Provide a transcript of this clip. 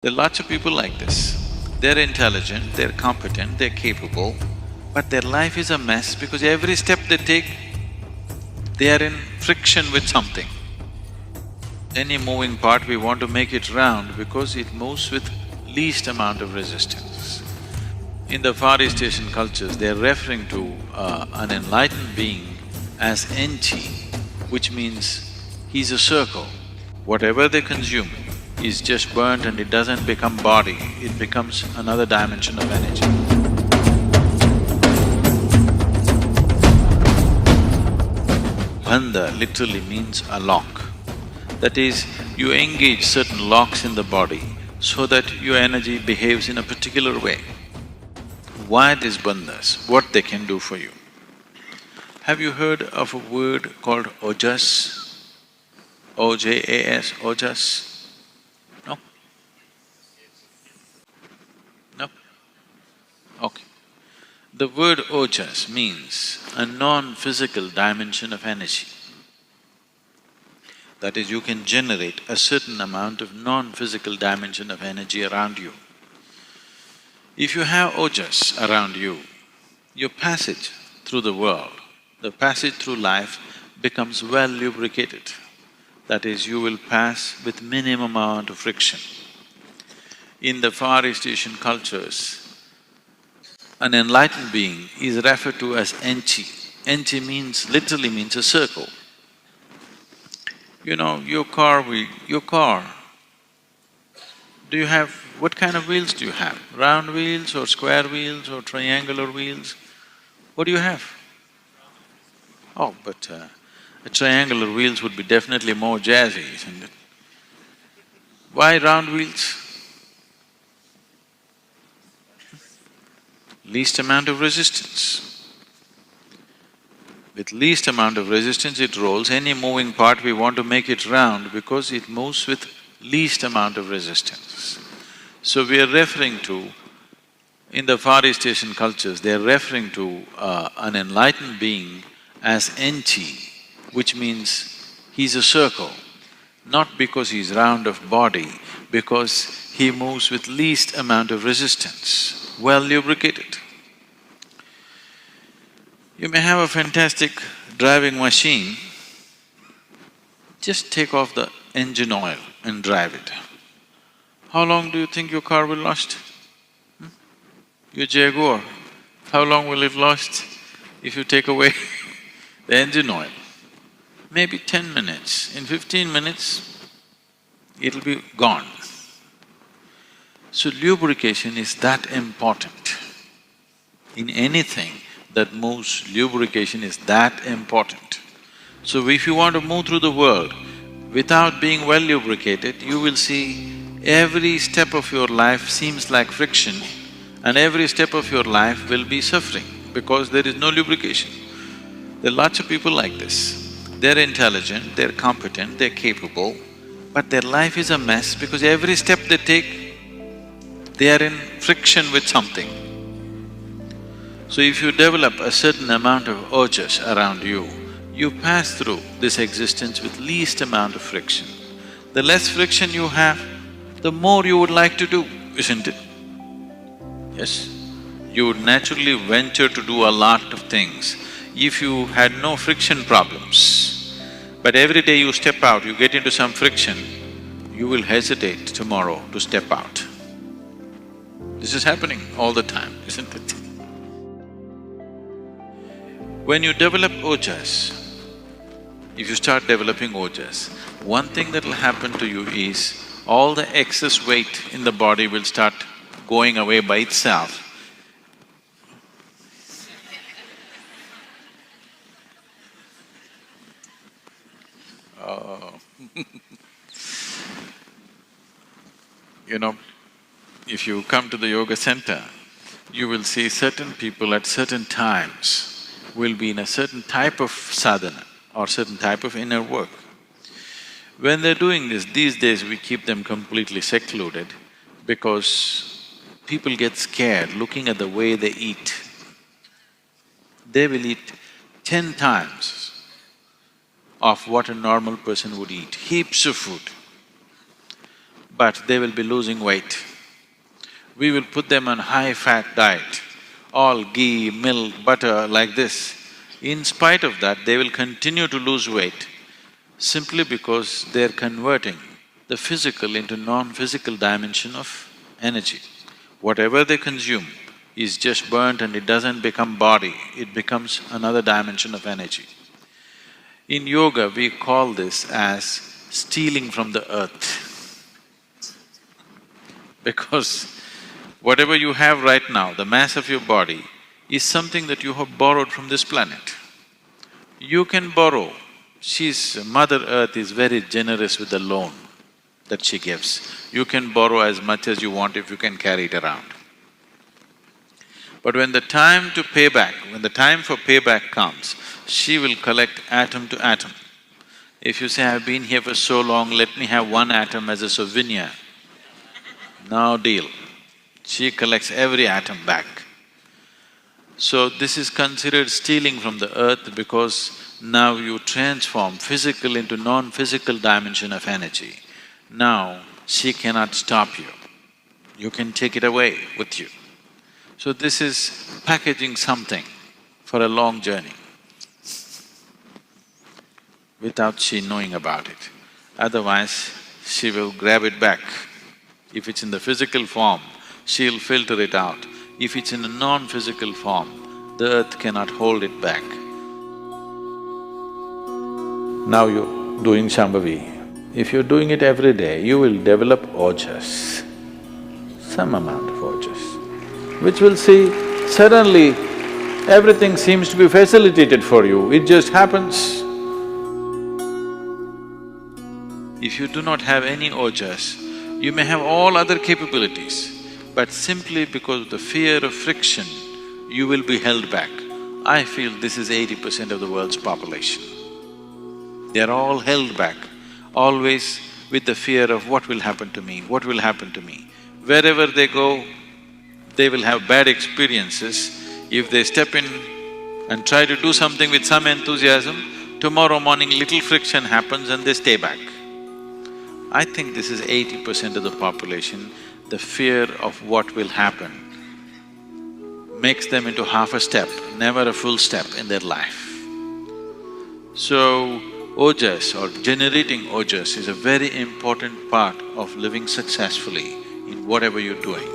There are lots of people like this. They're intelligent, they're competent, they're capable, but their life is a mess because every step they take, they are in friction with something. Any moving part, we want to make it round because it moves with least amount of resistance. In the Far East Asian cultures, they're referring to an enlightened being as Enchi, which means he's a circle. Whatever they consume is just burnt and it doesn't become body, it becomes another dimension of energy. Bandha literally means a lock. That is, you engage certain locks in the body so that your energy behaves in a particular way. Why these bandhas? What they can do for you? Have you heard of a word called ojas? O-J-A-S, ojas? No? No? Okay. The word ojas means a non-physical dimension of energy. That is, you can generate a certain amount of non-physical dimension of energy around you. If you have ojas around you, your passage through the world, the passage through life becomes well lubricated. That is, you will pass with minimum amount of friction. In the Far East Asian cultures, an enlightened being is referred to as Enchi. Enchi literally means a circle. You know, your car, do you have… what kind of wheels do you have? Round wheels or square wheels or triangular wheels? What do you have? Oh, but a triangular wheels would be definitely more jazzy, isn't it? Why round wheels? Least amount of resistance. With least amount of resistance it rolls. Any moving part we want to make it round because it moves with least amount of resistance. So we are referring to… in the Far East Asian cultures, they are referring to an enlightened being as Enchi, which means he's a circle, not because he's round of body, because he moves with least amount of resistance, well lubricated. You may have a fantastic driving machine, just take off the engine oil and drive it. How long do you think your car will last? Your Jaguar, how long will it last if you take away the engine oil? Maybe 10 minutes. In 15 minutes, it'll be gone. So lubrication is that important. In anything that moves, lubrication is that important. So if you want to move through the world without being well lubricated, you will see every step of your life seems like friction and every step of your life will be suffering because there is no lubrication. There are lots of people like this. They're intelligent, they're competent, they're capable, but their life is a mess because every step they take, they are in friction with something. So if you develop a certain amount of ojas around you, you pass through this existence with least amount of friction. The less friction you have, the more you would like to do, isn't it? Yes? You would naturally venture to do a lot of things if you had no friction problems. But every day you step out, you get into some friction, you will hesitate tomorrow to step out. This is happening all the time, isn't it? When you develop ojas, if you start developing ojas, one thing that will happen to you is all the excess weight in the body will start going away by itself. Oh. You know, if you come to the yoga center, you will see certain people at certain times will be in a certain type of sadhana or certain type of inner work. When they're doing this, these days we keep them completely secluded because people get scared looking at the way they eat. They will eat 10 times of what a normal person would eat, heaps of food. but they will be losing weight. We will put them on high-fat diet, all ghee, milk, butter, like this. In spite of that, they will continue to lose weight simply because they're converting the physical into non-physical dimension of energy. Whatever they consume is just burnt and it doesn't become body, it becomes another dimension of energy. In yoga, we call this as stealing from the earth. Because whatever you have right now, the mass of your body, is something that you have borrowed from this planet. You can borrow. Mother Earth is very generous with the loan that she gives. You can borrow as much as you want if you can carry it around. But when the time for payback comes, she will collect atom to atom. If you say, I've been here for so long, let me have one atom as a souvenir, no deal. She collects every atom back. So this is considered stealing from the earth because now you transform physical into non-physical dimension of energy. Now she cannot stop you. You can take it away with you. So this is packaging something for a long journey without she knowing about it. Otherwise, she will grab it back. If it's in the physical form, she'll filter it out. If it's in a non-physical form, the earth cannot hold it back. Now you're doing Shambhavi. If you're doing it every day, you will develop ojas, some amount of ojas, which will see suddenly everything seems to be facilitated for you, it just happens. If you do not have any ojas, you may have all other capabilities, but simply because of the fear of friction, you will be held back. I feel this is 80% of the world's population. They are all held back, always with the fear of what will happen to me, what will happen to me. Wherever they go, they will have bad experiences. If they step in and try to do something with some enthusiasm, tomorrow morning little friction happens and they stay back. I think this is 80% of the population. The fear of what will happen makes them into half a step, never a full step in their life. So, ojas or generating ojas is a very important part of living successfully in whatever you're doing.